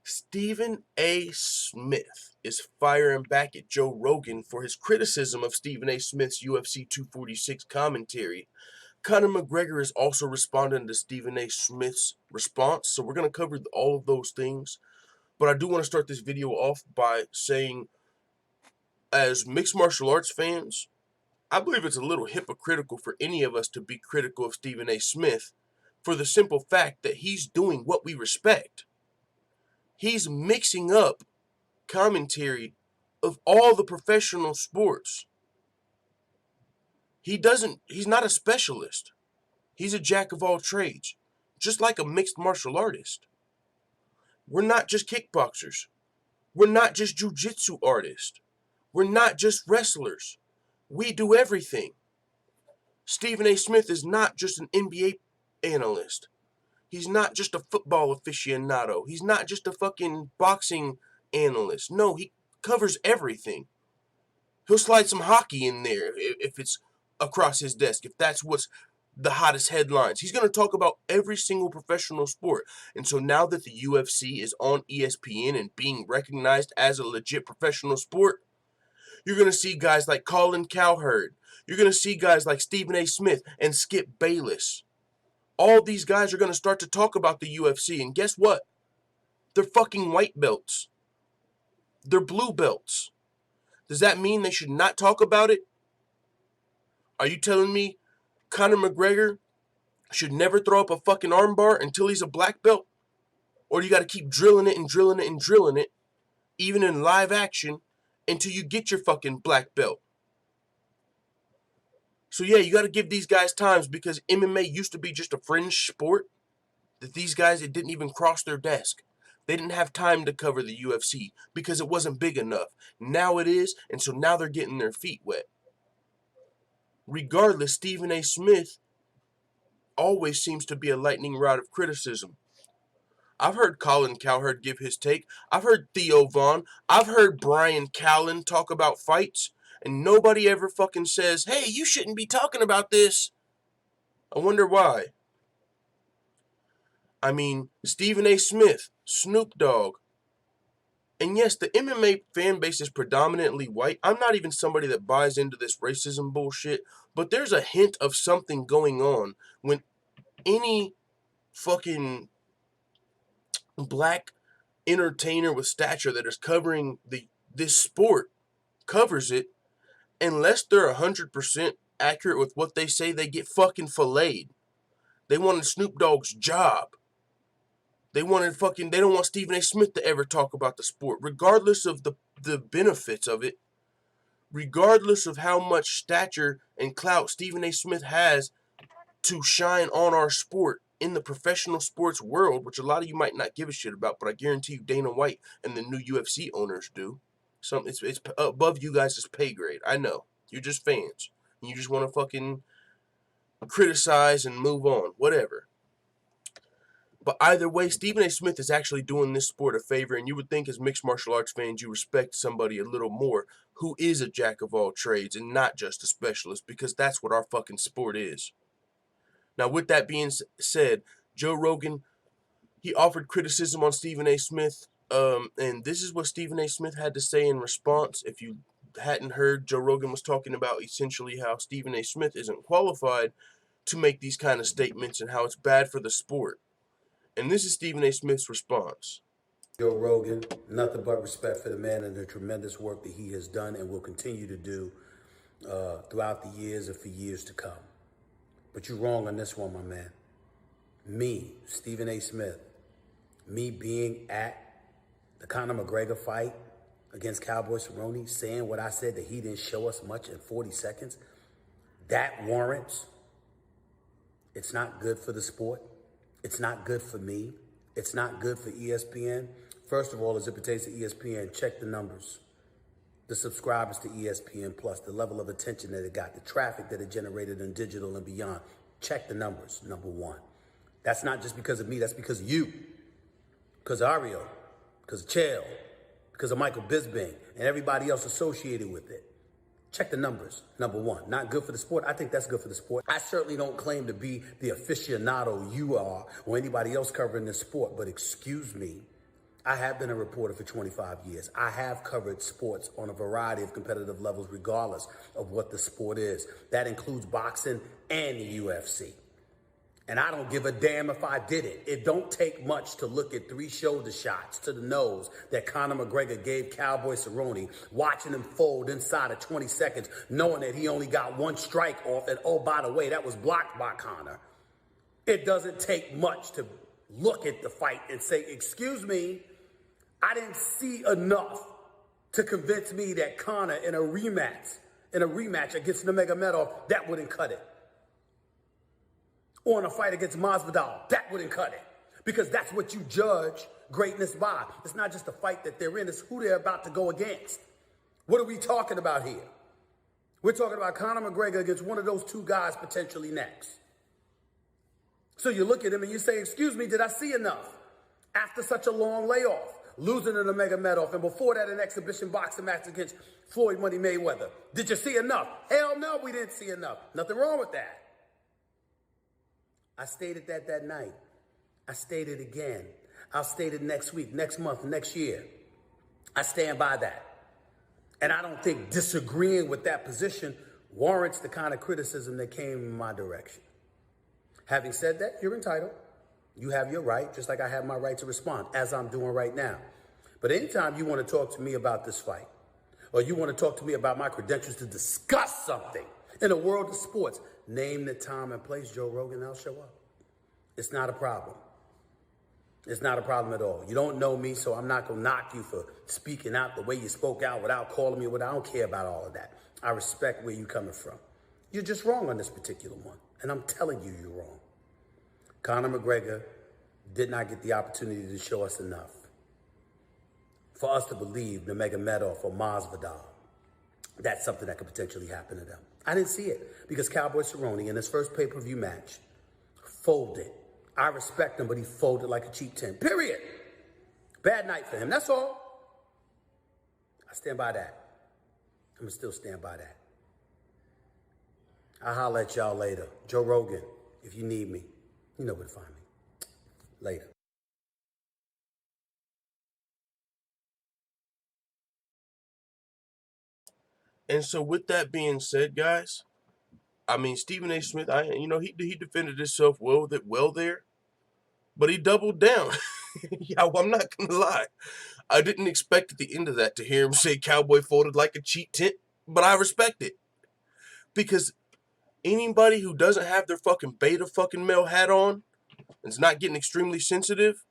Stephen A. Smith is firing back at Joe Rogan for his criticism of Stephen A. Smith's UFC 246 commentary. Conor McGregor is also responding to Stephen A. Smith's response, so we're going to cover all of those things. But I do want to start this video off by saying, as mixed martial arts fans, I believe it's a little hypocritical for any of us to be critical of Stephen A. Smith for the simple fact that he's doing what we respect. He's mixing up commentary of all the professional sports. He's not a specialist. He's a jack of all trades, just like a mixed martial artist. We're not just kickboxers. We're not just jiu-jitsu artists. We're not just wrestlers. We do everything. Stephen A. Smith is not just an NBA analyst. He's not just a football aficionado. He's not just a fucking boxing analyst. No, he covers everything. He'll slide some hockey in there if it's across his desk, if that's what's the hottest headlines. He's going to talk about every single professional sport. And so now that the UFC is on ESPN and being recognized as a legit professional sport, you're going to see guys like Colin Cowherd. You're going to see guys like Stephen A. Smith and Skip Bayless. All these guys are going to start to talk about the UFC. And guess what? They're fucking white belts. They're blue belts. Does that mean they should not talk about it? Are you telling me Conor McGregor should never throw up a fucking armbar until he's a black belt? Or you got to keep drilling it and drilling it and drilling it, even in live action, until you get your fucking black belt? So yeah, you got to give these guys times, because MMA used to be just a fringe sport that these guys, it didn't even cross their desk. They didn't have time to cover the UFC because it wasn't big enough. Now it is, and so now they're getting their feet wet. Regardless, Stephen A. Smith always seems to be a lightning rod of criticism. I've heard Colin Cowherd give his take. I've heard Theo Vaughn. I've heard Brian Callen talk about fights. And nobody ever fucking says, hey, you shouldn't be talking about this. I wonder why. I mean, Stephen A. Smith, Snoop Dogg. And yes, the MMA fan base is predominantly white. I'm not even somebody that buys into this racism bullshit, but there's a hint of something going on when any fucking black entertainer with stature that is covering this sport covers it. Unless they're 100% accurate with what they say, they get fucking filleted. They wanted Snoop Dogg's job. They don't want Stephen A. Smith to ever talk about the sport, regardless of the benefits of it, regardless of how much stature and clout Stephen A. Smith has to shine on our sport in the professional sports world, which a lot of you might not give a shit about, but I guarantee you Dana White and the new UFC owners do. It's above you guys' pay grade. I know. You're just fans. You just want to fucking criticize and move on. Whatever. But either way, Stephen A. Smith is actually doing this sport a favor, and you would think as mixed martial arts fans you respect somebody a little more who is a jack of all trades and not just a specialist, because that's what our fucking sport is. Now, with that being said, Joe Rogan, he offered criticism on Stephen A. Smith, and this is what Stephen A. Smith had to say in response. If you hadn't heard, Joe Rogan was talking about essentially how Stephen A. Smith isn't qualified to make these kind of statements and how it's bad for the sport. And this is Stephen A. Smith's response. Joe Rogan, nothing but respect for the man and the tremendous work that he has done and will continue to do throughout the years and for years to come. But you're wrong on this one, my man. Me, Stephen A. Smith, me being at the Conor McGregor fight against Cowboy Cerrone, saying what I said, that he didn't show us much in 40 seconds, that warrants, it's not good for the sport. It's not good for me. It's not good for ESPN. First of all, as it pertains to ESPN, check the numbers. The subscribers to ESPN Plus, the level of attention that it got, the traffic that it generated in digital and beyond. Check the numbers, number one. That's not just because of me, that's because of you. Because of Ario, because of Chael, because of Michael Bisping, and everybody else associated with it. Check the numbers, number one. Not good for the sport? I think that's good for the sport. I certainly don't claim to be the aficionado you are or anybody else covering this sport, but excuse me, I have been a reporter for 25 years. I have covered sports on a variety of competitive levels, regardless of what the sport is. That includes boxing and the UFC. And I don't give a damn if I did it. It don't take much to look at 3 shoulder shots to the nose that Conor McGregor gave Cowboy Cerrone, watching him fold inside of 20 seconds, knowing that he only got 1 strike off, and oh, by the way, that was blocked by Conor. It doesn't take much to look at the fight and say, excuse me, I didn't see enough to convince me that Conor in a rematch against Nurmagomedov, that wouldn't cut it. Or in a fight against Masvidal, that wouldn't cut it. Because that's what you judge greatness by. It's not just the fight that they're in, it's who they're about to go against. What are we talking about here? We're talking about Conor McGregor against one of those 2 guys potentially next. So you look at him and you say, excuse me, did I see enough? After such a long layoff, losing to Nurmagomedov, and before that an exhibition boxing match against Floyd Money Mayweather. Did you see enough? Hell no, we didn't see enough. Nothing wrong with that. I stated that night. I stated again. I'll state it next week, next month, next year. I stand by that. And I don't think disagreeing with that position warrants the kind of criticism that came in my direction. Having said that, you're entitled. You have your right, just like I have my right to respond, as I'm doing right now. But anytime you want to talk to me about this fight, or you want to talk to me about my credentials to discuss something in the world of sports, name the time and place, Joe Rogan, I'll show up. It's not a problem. It's not a problem at all. You don't know me, so I'm not going to knock you for speaking out the way you spoke out without calling me. I don't care about all of that. I respect where you're coming from. You're just wrong on this particular one, and I'm telling you you're wrong. Conor McGregor did not get the opportunity to show us enough for us to believe Nurmagomedov or Masvidal, that's something that could potentially happen to them. I didn't see it because Cowboy Cerrone in his first pay-per-view match folded. I respect him, but he folded like a cheap tin. Period. Bad night for him. That's all. I stand by that. I'm going to still stand by that. I'll holler at y'all later. Joe Rogan, if you need me, you know where to find me. Later. And so with that being said, guys, I mean, Stephen A. Smith, he defended himself well there, but he doubled down. Yeah, well, I'm not going to lie. I didn't expect at the end of that to hear him say Cowboy folded like a cheap tent, but I respect it. Because anybody who doesn't have their fucking beta fucking male hat on and is not getting extremely sensitive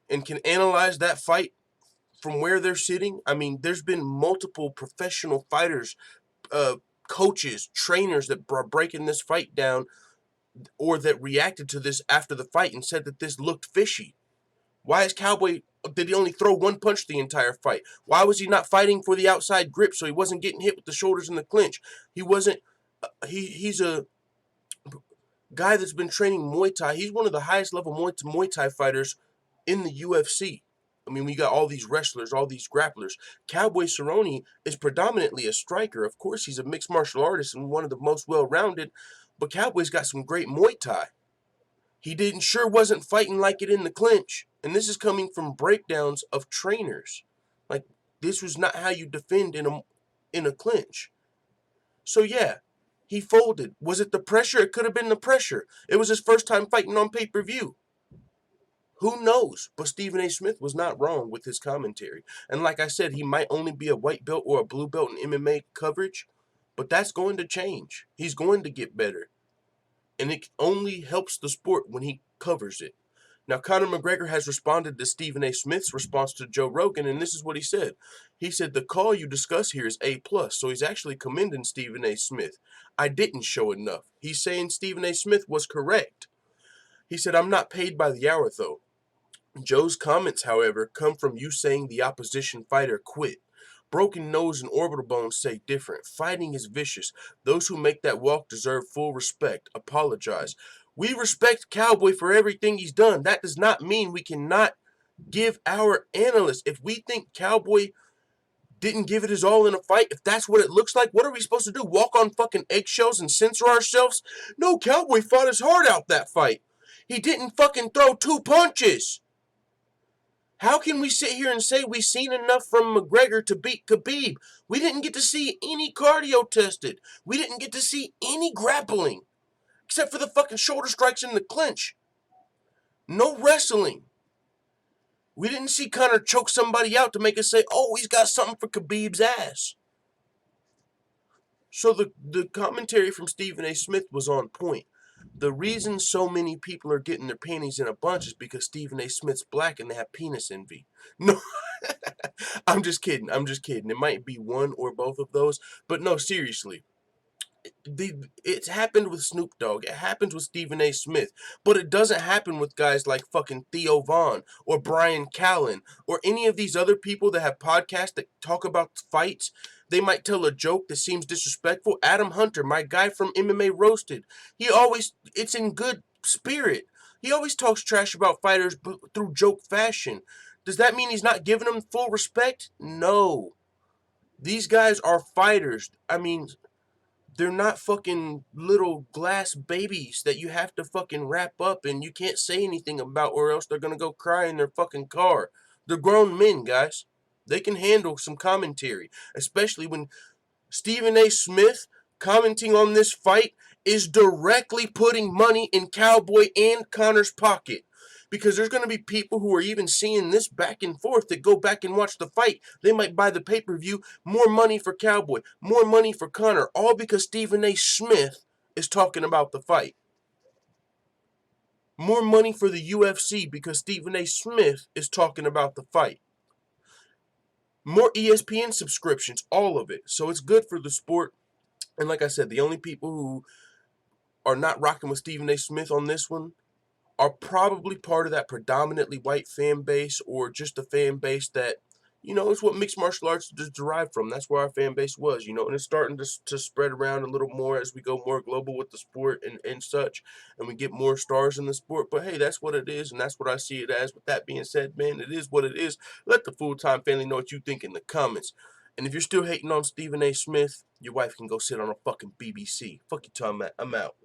and can analyze that fight from where they're sitting, I mean, there's been multiple professional fighters, coaches, trainers that are breaking this fight down or that reacted to this after the fight and said that this looked fishy. Why is Cowboy, did he only throw 1 punch the entire fight? Why was he not fighting for the outside grip so he wasn't getting hit with the shoulders in the clinch? He wasn't, he's a guy that's been training Muay Thai. He's one of the highest level Muay Thai fighters in the UFC. I mean, we got all these wrestlers, all these grapplers. Cowboy Cerrone is predominantly a striker. Of course, he's a mixed martial artist and one of the most well-rounded, but Cowboy's got some great Muay Thai. He wasn't fighting like it in the clinch. And this is coming from breakdowns of trainers. Like, this was not how you defend in a clinch. So yeah, he folded. Was it the pressure? It could have been the pressure. It was his first time fighting on pay-per-view. Who knows? But Stephen A. Smith was not wrong with his commentary. And like I said, he might only be a white belt or a blue belt in MMA coverage, but that's going to change. He's going to get better. And it only helps the sport when he covers it. Now, Conor McGregor has responded to Stephen A. Smith's response to Joe Rogan, and this is what he said. He said, the call you discuss here is A+, so he's actually commending Stephen A. Smith. I didn't show enough. He's saying Stephen A. Smith was correct. He said, I'm not paid by the hour, though. Joe's comments, however, come from you saying the opposition fighter quit. Broken nose and orbital bones say different. Fighting is vicious. Those who make that walk deserve full respect. Apologize. We respect Cowboy for everything he's done. That does not mean we cannot give our analysts. If we think Cowboy didn't give it his all in a fight, if that's what it looks like, what are we supposed to do? Walk on fucking eggshells and censor ourselves? No, Cowboy fought his heart out that fight. He didn't fucking throw 2 punches. How can we sit here and say we've seen enough from McGregor to beat Khabib? We didn't get to see any cardio tested. We didn't get to see any grappling. Except for the fucking shoulder strikes in the clinch. No wrestling. We didn't see Conor choke somebody out to make us say, oh, he's got something for Khabib's ass. So the commentary from Stephen A. Smith was on point. The reason so many people are getting their panties in a bunch is because Stephen A. Smith's black and they have penis envy. No, I'm just kidding. It might be one or both of those, but no, seriously. It's happened with Snoop Dogg. It happens with Stephen A. Smith. But it doesn't happen with guys like fucking Theo Vaughn or Brian Callen or any of these other people that have podcasts that talk about fights. They might tell a joke that seems disrespectful. Adam Hunter, my guy from MMA Roasted, it's in good spirit. He always talks trash about fighters through joke fashion. Does that mean he's not giving them full respect? No. These guys are fighters. I mean, they're not fucking little glass babies that you have to fucking wrap up and you can't say anything about or else they're gonna go cry in their fucking car. They're grown men, guys. They can handle some commentary, especially when Stephen A. Smith commenting on this fight is directly putting money in Cowboy and Conor's pocket. Because there's going to be people who are even seeing this back and forth that go back and watch the fight. They might buy the pay-per-view. More money for Cowboy. More money for Conor. All because Stephen A. Smith is talking about the fight. More money for the UFC because Stephen A. Smith is talking about the fight. More ESPN subscriptions. All of it. So it's good for the sport. And like I said, the only people who are not rocking with Stephen A. Smith on this one are probably part of that predominantly white fan base or just a fan base that, it's what mixed martial arts is derived from. That's where our fan base was, and it's starting to spread around a little more as we go more global with the sport and such, and we get more stars in the sport. But hey, that's what it is, and that's what I see it as. With that being said, man, it is what it is. Let the full-time family know what you think in the comments. And if you're still hating on Stephen A. Smith, your wife can go sit on a fucking BBC. Fuck you, Tom. I'm out.